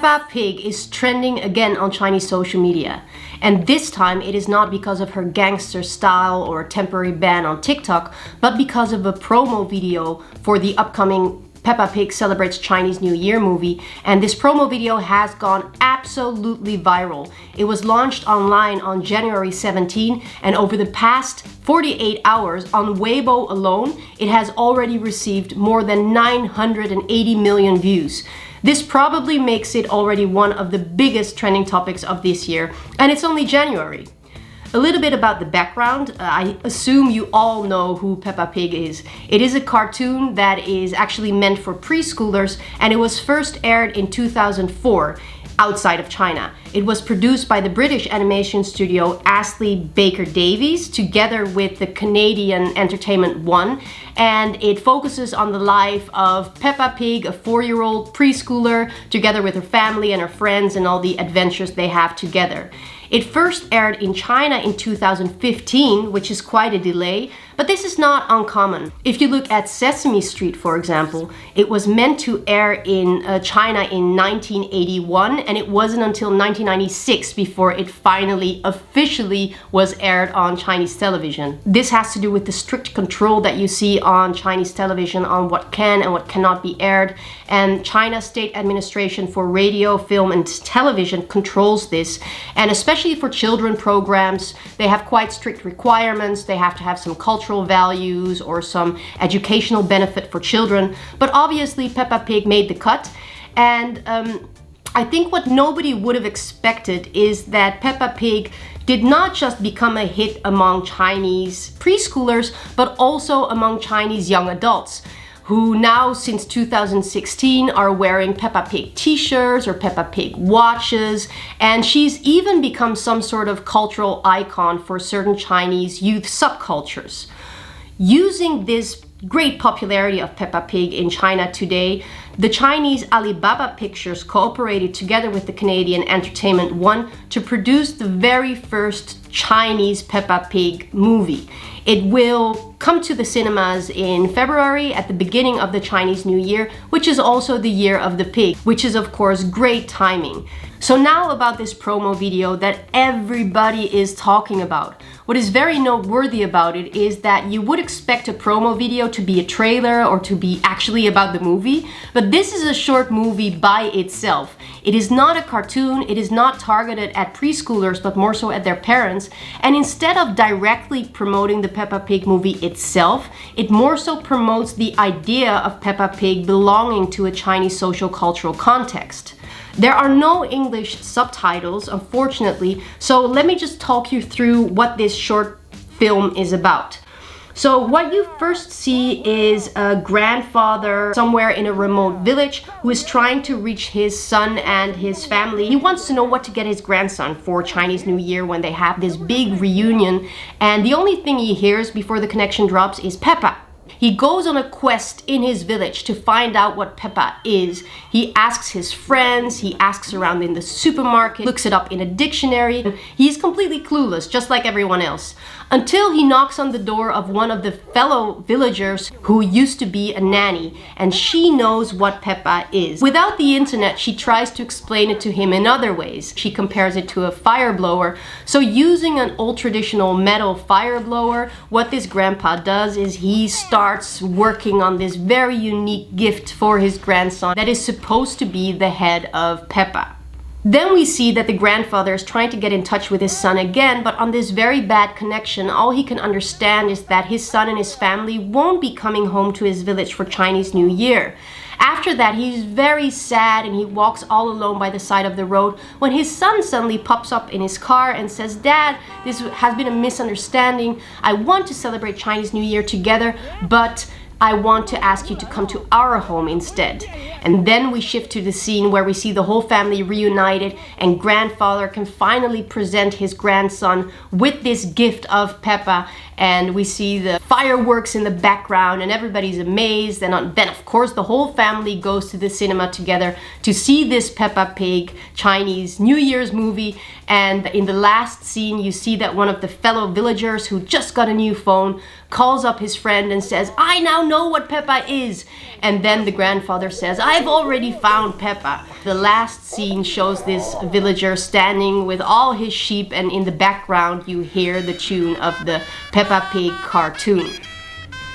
Peppa Pig is trending again on Chinese social media. And this time it is not because of her gangster style or a temporary ban on TikTok, but because of a promo video for the upcoming Peppa Pig Celebrates Chinese New Year movie, and this promo video has gone absolutely viral. It was launched online on January 17, and over the past 48 hours on Weibo alone, it has already received more than 980 million views. This probably makes it already one of the biggest trending topics of this year, and it's only January. A little bit about the background. I assume you all know who Peppa Pig is. It is a cartoon that is actually meant for preschoolers, and it was first aired in 2004 outside of China. It was produced by the British animation studio Astley Baker Davies together with the Canadian Entertainment One, and it focuses on the life of Peppa Pig, a 4-year-old preschooler, together with her family and her friends and all the adventures they have together. It first aired in China in 2015, which is quite a delay, but this is not uncommon. If you look at Sesame Street, for example, it was meant to air in China in 1981, and it wasn't until 1996 before it finally officially was aired on Chinese television. This has to do with the strict control that you see on Chinese television on what can and what cannot be aired, and China's State Administration for Radio, Film and Television controls this, and especially for children programs, they have quite strict requirements. They have to have some cultural values or some educational benefit for children. But obviously Peppa Pig made the cut, and I think what nobody would have expected is that Peppa Pig did not just become a hit among Chinese preschoolers, but also among Chinese young adults, who now since 2016 are wearing Peppa Pig t-shirts or Peppa Pig watches, and she's even become some sort of cultural icon for certain Chinese youth subcultures. Using this great popularity of Peppa Pig in China today, the Chinese Alibaba Pictures cooperated together with the Canadian Entertainment One to produce the very first Chinese Peppa Pig movie. It will come to the cinemas in February at the beginning of the Chinese New Year, which is also the year of the pig, which is of course great timing. So now about this promo video that everybody is talking about. What is very noteworthy about it is that you would expect a promo video to be a trailer or to be actually about the movie, but this is a short movie by itself. It is not a cartoon, it is not targeted at preschoolers, but more so at their parents, and instead of directly promoting the Peppa Pig movie itself, it more so promotes the idea of Peppa Pig belonging to a Chinese social cultural context. There are no English subtitles, unfortunately, so let me just talk you through what this short film is about. So what you first see is a grandfather somewhere in a remote village who is trying to reach his son and his family. He wants to know what to get his grandson for Chinese New Year when they have this big reunion, and the only thing he hears before the connection drops is Peppa. He goes on a quest in his village to find out what Peppa is. He asks his friends, he asks around in the supermarket, looks it up in a dictionary. He's completely clueless, just like everyone else, until he knocks on the door of one of the fellow villagers who used to be a nanny, and she knows what Peppa is. Without the internet, she tries to explain it to him in other ways. She compares it to a fire blower. So using an old traditional metal fire blower, what this grandpa does is he starts working on this very unique gift for his grandson that is supposed to be the head of Peppa. Then we see that the grandfather is trying to get in touch with his son again, but on this very bad connection, all he can understand is that his son and his family won't be coming home to his village for Chinese New Year. After that, he's very sad and he walks all alone by the side of the road when his son suddenly pops up in his car and says, "Dad, this has been a misunderstanding. I want to celebrate Chinese New Year together, but I want to ask you to come to our home instead." And then we shift to the scene where we see the whole family reunited, and grandfather can finally present his grandson with this gift of Peppa, and we see the fireworks in the background and everybody's amazed, and then of course the whole family goes to the cinema together to see this Peppa Pig Chinese New Year's movie. And in the last scene you see that one of the fellow villagers who just got a new phone calls up his friend and says, "I now know what Peppa is? And then the grandfather says, I've already found Peppa. The last scene shows this villager standing with all his sheep, and in the background you hear the tune of the Peppa Pig cartoon.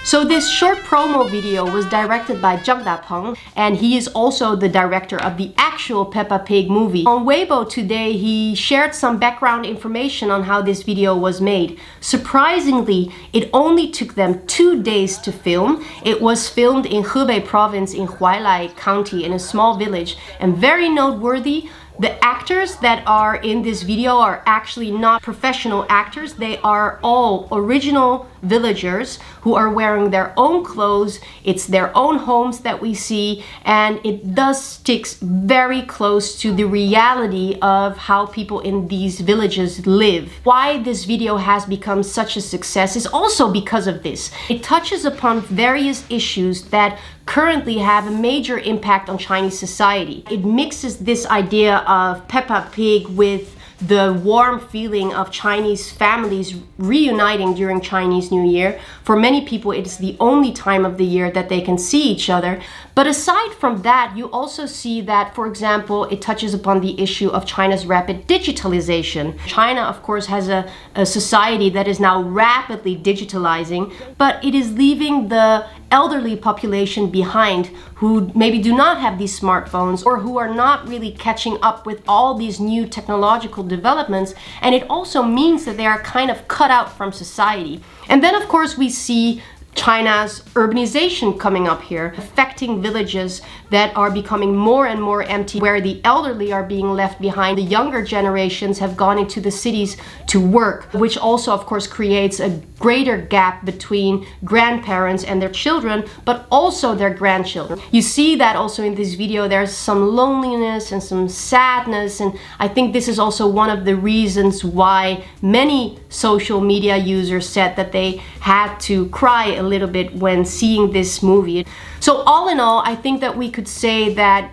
So this short promo video was directed by Zhang Dapeng, and he is also the director of the actual Peppa Pig movie. On Weibo today, he shared some background information on how this video was made. Surprisingly, it only took them 2 days to film. It was filmed in Hebei province in Huailai County in a small village, and very noteworthy, the actors that are in this video are actually not professional actors. They are all original villagers who are wearing their own clothes. It's their own homes that we see, and it does stick very close to the reality of how people in these villages live. Why this video has become such a success is also because of this. It touches upon various issues that currently have a major impact on Chinese society. It mixes this idea of Peppa Pig with the warm feeling of Chinese families reuniting during Chinese New Year. For many people, it is the only time of the year that they can see each other. But aside from that, you also see that, for example, it touches upon the issue of China's rapid digitalization. China, of course, has a society that is now rapidly digitalizing, but it is leaving the elderly population behind who maybe do not have these smartphones or who are not really catching up with all these new technological developments, and it also means that they are kind of cut out from society. And then of course we see China's urbanization coming up here, affecting villages that are becoming more and more empty, where the elderly are being left behind. The younger generations have gone into the cities to work, which also of course creates a greater gap between grandparents and their children, but also their grandchildren. You see that also in this video. There's some loneliness and some sadness, and I think this is also one of the reasons why many social media users said that they had to cry a little bit when seeing this movie. So all in all, I think that we could say that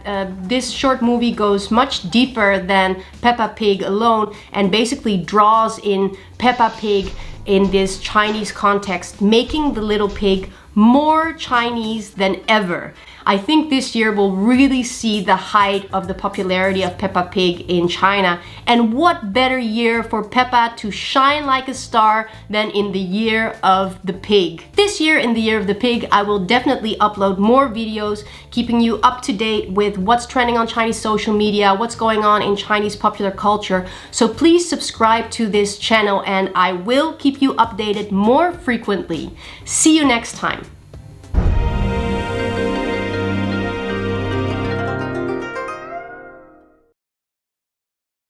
this short movie goes much deeper than Peppa Pig alone, and basically draws in Peppa Pig in this Chinese context, making the little pig more Chinese than ever. I think this year we'll really see the height of the popularity of Peppa Pig in China. And what better year for Peppa to shine like a star than in the year of the pig. This year, in the year of the pig, I will definitely upload more videos, keeping you up to date with what's trending on Chinese social media, what's going on in Chinese popular culture. So please subscribe to this channel and I will keep you updated more frequently. See you next time.